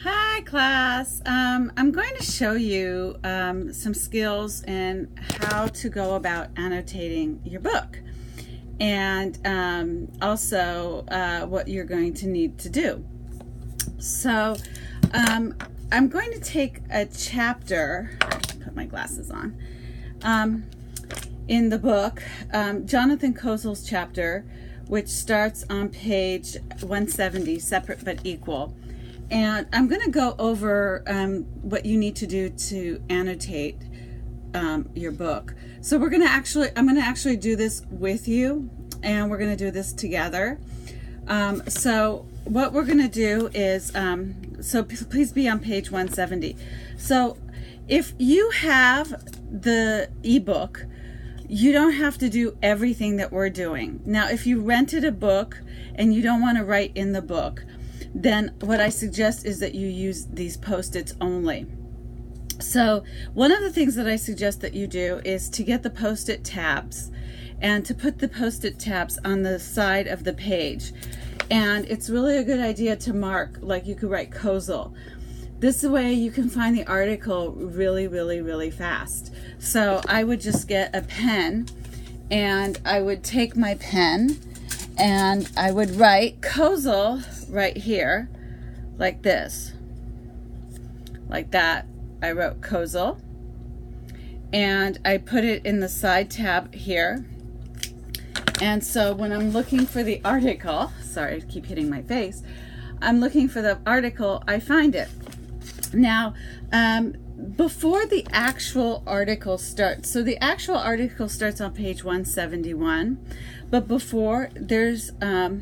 Hi class, I'm going to show you some skills in how to go about annotating your book, and also what you're going to need to do. So I'm going to take a chapter, put my glasses on, in the book, Jonathan Kozel's chapter, which starts on page 170, Separate but Equal. And I'm going to go over what you need to do to annotate your book. So I'm going to actually do this with you, and we're going to do this together. So what we're going to do is, so please be on page 170. So if you have the ebook, you don't have to do everything that we're doing. Now, if you rented a book and you don't want to write in the book, then what I suggest is that you use these Post-its only. So one of the things that I suggest that you do is to get the Post-it tabs and to put the Post-it tabs on the side of the page. And it's really a good idea to mark, like you could write Kozel. This way you can find the article really fast. So I would just get a pen, and I would take my pen and I would write Kozel right here, like this, like that. I wrote Kozel, and I put it in the side tab here. And so when I'm looking for the article, sorry, I keep hitting my face, I'm looking for the article, I find it. Now, before the actual article starts, so the actual article starts on page 171, but before, there's a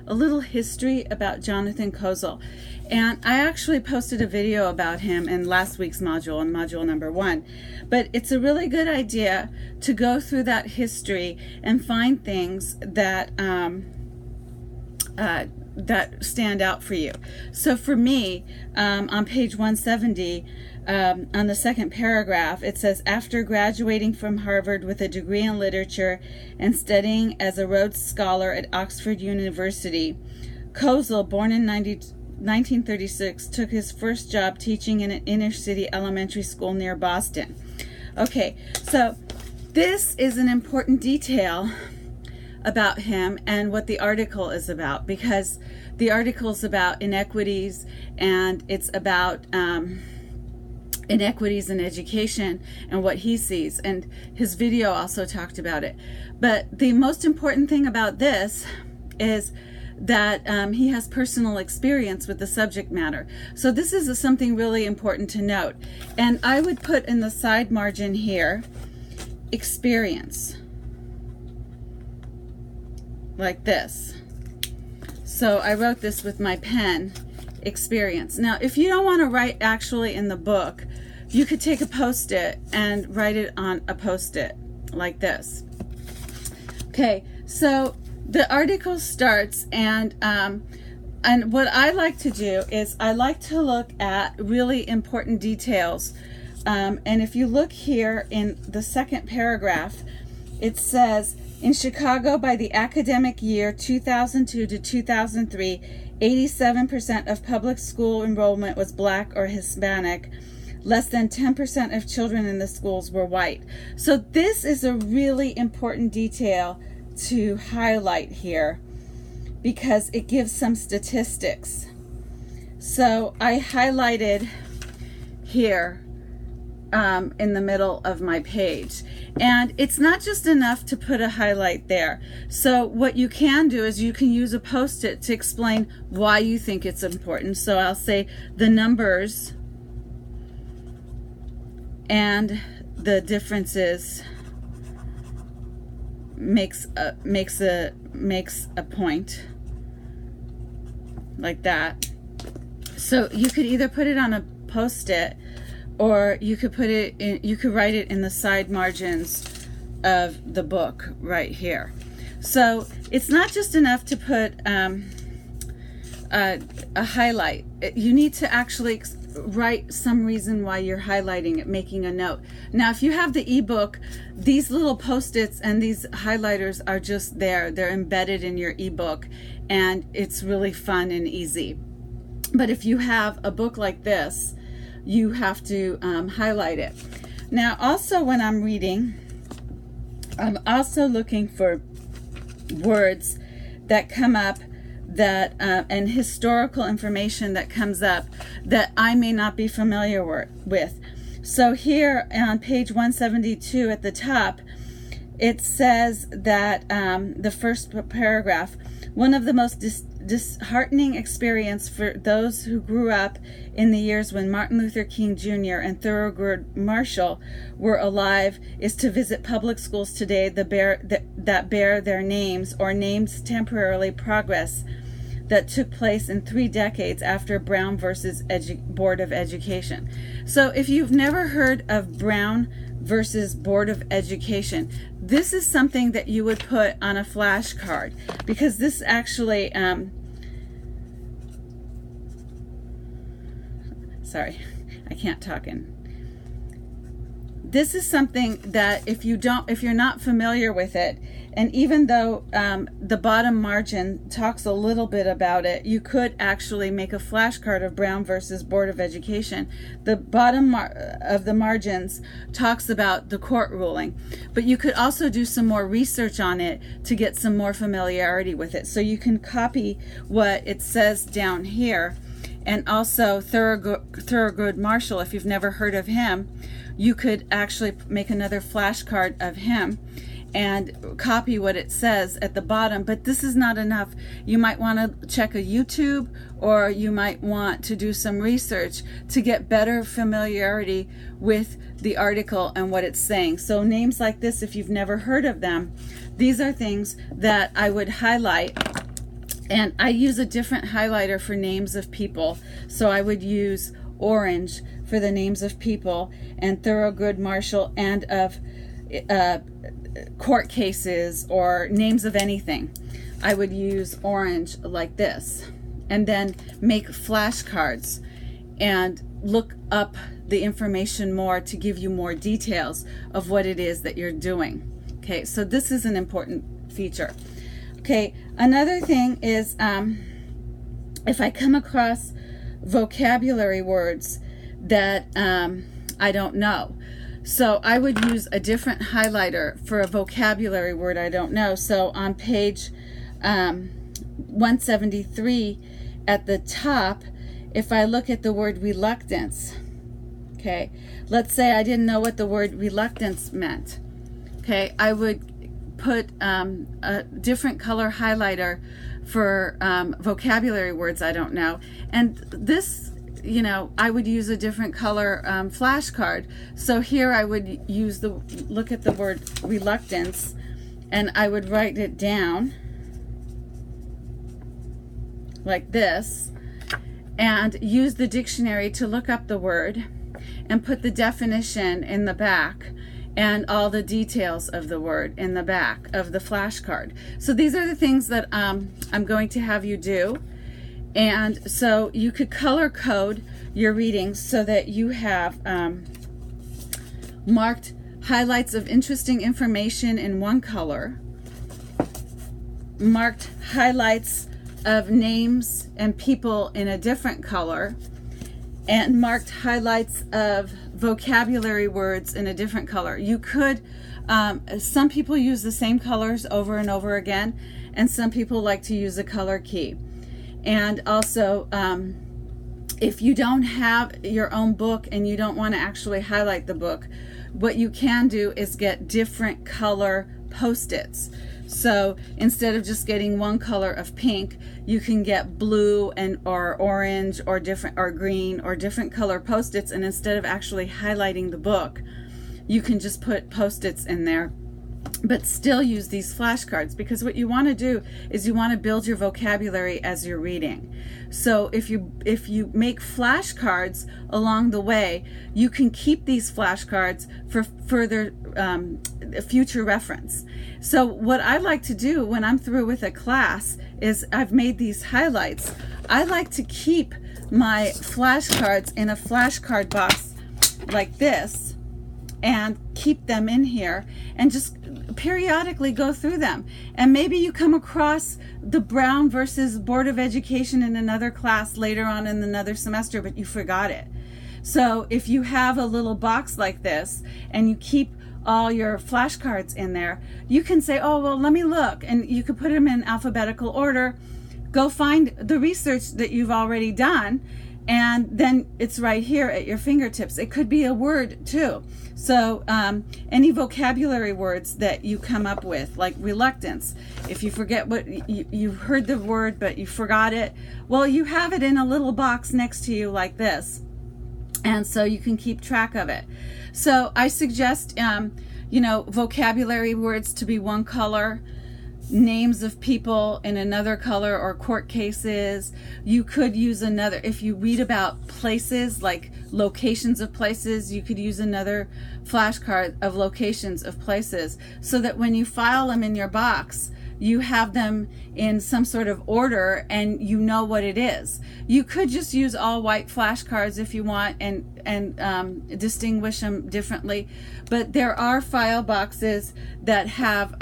little history about Jonathan Kozel. And I actually posted a video about him in last week's module, in module number 1. But it's a really good idea to go through that history and find things that that stand out for you. So for me, on page 170, on the second paragraph, it says, after graduating from Harvard with a degree in literature and studying as a Rhodes Scholar at Oxford University, Kozel, born in 1936, took his first job teaching in an inner city elementary school near Boston. Okay, so this is an important detail about him and what the article is about, because the article is about inequities, and it's about inequities in education and what he sees, and his video also talked about it. But the most important thing about this is that he has personal experience with the subject matter. So this is something really important to note. And I would put in the side margin here, experience, like this. So I wrote this with my pen, experience. Now, if you don't want to write actually in the book, you could take a Post-it and write it on a Post-it, like this. Okay, so the article starts, and what I like to do is I like to look at really important details. And if you look here in the second paragraph, it says, in Chicago, by the academic year 2002 to 2003, 87% of public school enrollment was Black or Hispanic. Less than 10% of children in the schools were white. So this is a really important detail to highlight here, because it gives some statistics. So I highlighted here in the middle of my page. And it's not just enough to put a highlight there. So what you can do is you can use a Post-it to explain why you think it's important. So I'll say the numbers and the differences makes a point, like that. So you could either put it on a Post-it, or you could put it in, you could write it in the side margins of the book right here. So it's not just enough to put a highlight. You need to actually write some reason why you're highlighting it, making a note. Now, if you have the ebook, these little Post-its and these highlighters are just there. They're embedded in your ebook, and it's really fun and easy. But if you have a book like this, you have to highlight it. Now, also when I'm reading, I'm also looking for words that come up that and historical information that comes up that I may not be familiar with. So here on page 172 at the top, it says that the first paragraph, one of the most disheartening experience for those who grew up in the years when Martin Luther King Jr. and Thurgood Marshall were alive is to visit public schools today that bear their names or names temporarily progress that took place in 3 decades after Brown versus Board of Education. So if you've never heard of Brown versus Board of Education, this is something that you would put on a flashcard, because this actually sorry, I can't talk in. This is something that if you're not familiar with it, and even though the bottom margin talks a little bit about it, you could actually make a flashcard of Brown versus Board of Education. The bottom of the margins talks about the court ruling, but you could also do some more research on it to get some more familiarity with it. So you can copy what it says down here. And also Thurgood Marshall, if you've never heard of him, you could actually make another flashcard of him and copy what it says at the bottom. But this is not enough. You might want to check a YouTube, or you might want to do some research to get better familiarity with the article and what it's saying. So names like this, if you've never heard of them, these are things that I would highlight. And I use a different highlighter for names of people. So I would use orange for the names of people, and Thurgood Marshall, and of court cases or names of anything. I would use orange like this, and then make flashcards and look up the information more to give you more details of what it is that you're doing. Okay, so this is an important feature. Okay, another thing is if I come across vocabulary words that I don't know, so I would use a different highlighter for a vocabulary word I don't know. So on page 173 at the top, if I look at the word reluctance, okay, let's say I didn't know what the word reluctance meant. Okay, I would put a different color highlighter for vocabulary words I don't know. And this, you know, I would use a different color flashcard. So here I would use look at the word reluctance, and I would write it down like this, and use the dictionary to look up the word and put the definition in the back and all the details of the word in the back of the flashcard. So these are the things that I'm going to have you do. And so you could color code your readings so that you have marked highlights of interesting information in one color, marked highlights of names and people in a different color, and marked highlights of vocabulary words in a different color. You could, some people use the same colors over and over again, and some people like to use a color key. And also, if you don't have your own book and you don't want to actually highlight the book, what you can do is get different color Post-its. So instead of just getting one color of pink, you can get blue or orange or different or green or different color Post-its, and instead of actually highlighting the book, you can just put Post-its in there, but still use these flashcards, because what you want to do is you want to build your vocabulary as you're reading. So if you make flashcards along the way, you can keep these flashcards for further future reference. So what I like to do when I'm through with a class is, I've made these highlights. I like to keep my flashcards in a flashcard box like this, and keep them in here, and just periodically go through them. And maybe you come across the Brown versus Board of Education in another class later on in another semester, but you forgot it. So if you have a little box like this and you keep all your flashcards in there, you can say, oh, well, let me look. And you could put them in alphabetical order. Go find the research that you've already done, and then it's right here at your fingertips. It could be a word too. So any vocabulary words that you come up with, like reluctance. If you forget what you heard the word but you forgot it, well, you have it in a little box next to you like this, and so you can keep track of it. So I suggest vocabulary words to be one color, names of people in another color, or court cases. You could use another, if you read about places, like locations of places, you could use another flashcard of locations of places, so that when you file them in your box, you have them in some sort of order and you know what it is. You could just use all white flashcards if you want, and distinguish them differently. But there are file boxes that have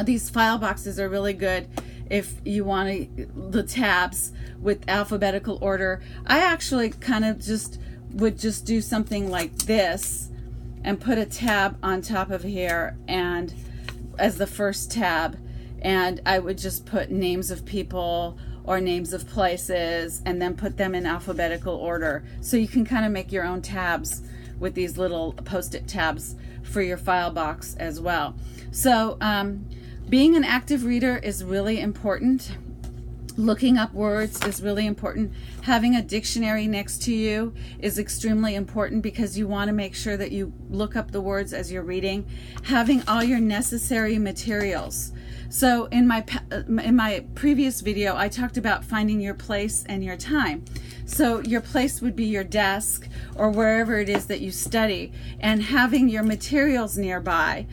these file boxes are really good if you want the tabs with alphabetical order. I actually kind of would just do something like this and put a tab on top of here and as the first tab, and I would just put names of people or names of places and then put them in alphabetical order. So you can kind of make your own tabs with these little post-it tabs for your file box as well. So being an active reader is really important. Looking up words is really important. Having a dictionary next to you is extremely important because you want to make sure that you look up the words as you're reading. Having all your necessary materials. So in my previous video, I talked about finding your place and your time. So your place would be your desk or wherever it is that you study, and having your materials nearby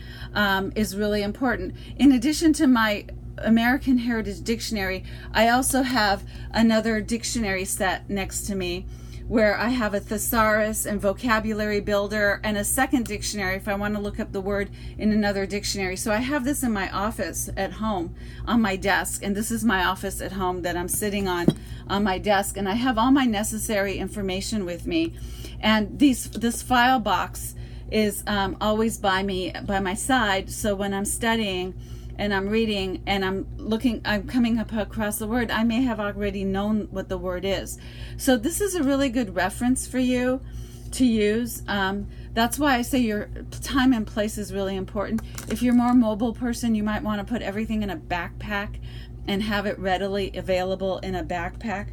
is really important. In addition to my American Heritage Dictionary, I also have another dictionary set next to me where I have a thesaurus and vocabulary builder and a second dictionary if I want to look up the word in another dictionary. So I have this in my office at home on my desk, and this is my office at home that I'm sitting on my desk, and I have all my necessary information with me. And this file box is always by my side, so when I'm studying and I'm reading and I'm coming up across the word, I may have already known what the word is. So this is a really good reference for you to use. That's why I say your time and place is really important. If you're a more mobile person, you might want to put everything in a backpack and have it readily available in a backpack.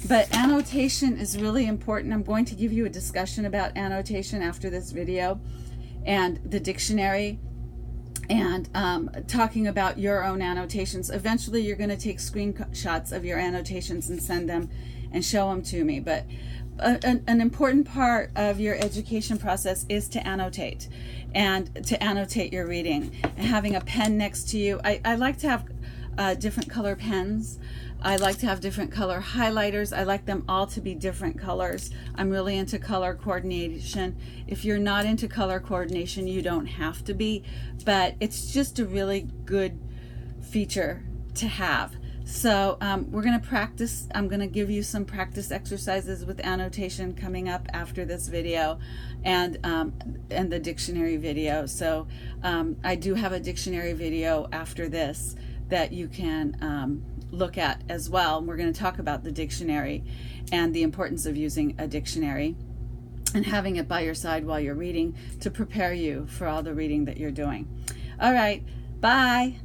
But annotation is really important. I'm going to give you a discussion about annotation after this video, and the dictionary, and talking about your own annotations. Eventually you're going to take screenshots of your annotations and send them and show them to me. But an important part of your education process is to annotate, and to annotate your reading, and having a pen next to you. I like to have different color pens. I like to have different color highlighters. I like them all to be different colors. I'm really into color coordination. If you're not into color coordination, you don't have to be, but it's just a really good feature to have. So we're going to practice. I'm going to give you some practice exercises with annotation coming up after this video, and the dictionary video. So I do have a dictionary video after this that you can look at as well. And we're going to talk about the dictionary and the importance of using a dictionary and having it by your side while you're reading to prepare you for all the reading that you're doing. All right, bye.